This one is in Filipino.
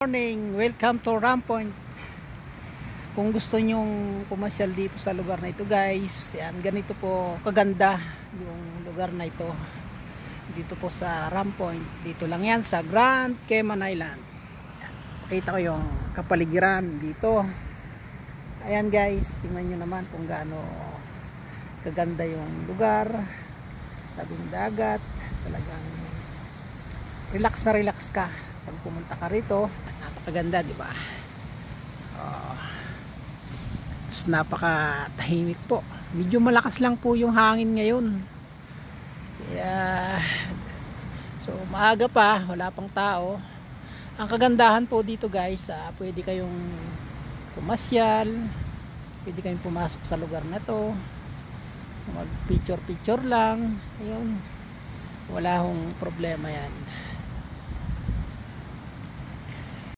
Morning, welcome to Ram Point. Kung gusto nyong pumasyal dito sa lugar na ito guys, yan, ganito po kaganda yung lugar na ito. Dito po sa Ram Point, dito lang yan sa Grand Cayman Island. Yan, pakita ko yung kapaligiran dito. Ayan guys, tingnan nyo naman kung gaano kaganda yung lugar. Tabing dagat, talagang relax na relax ka pag pumunta ka rito. Napakaganda, di ba? Napakatahimik po. Medyo malakas lang po yung hangin ngayon. Kaya, so maaga pa, wala pang tao. Ang kagandahan po dito guys, pwede kayong pumasyal, pwede kayong pumasok sa lugar na to, mag picture lang. Ayun, wala hong problema yan.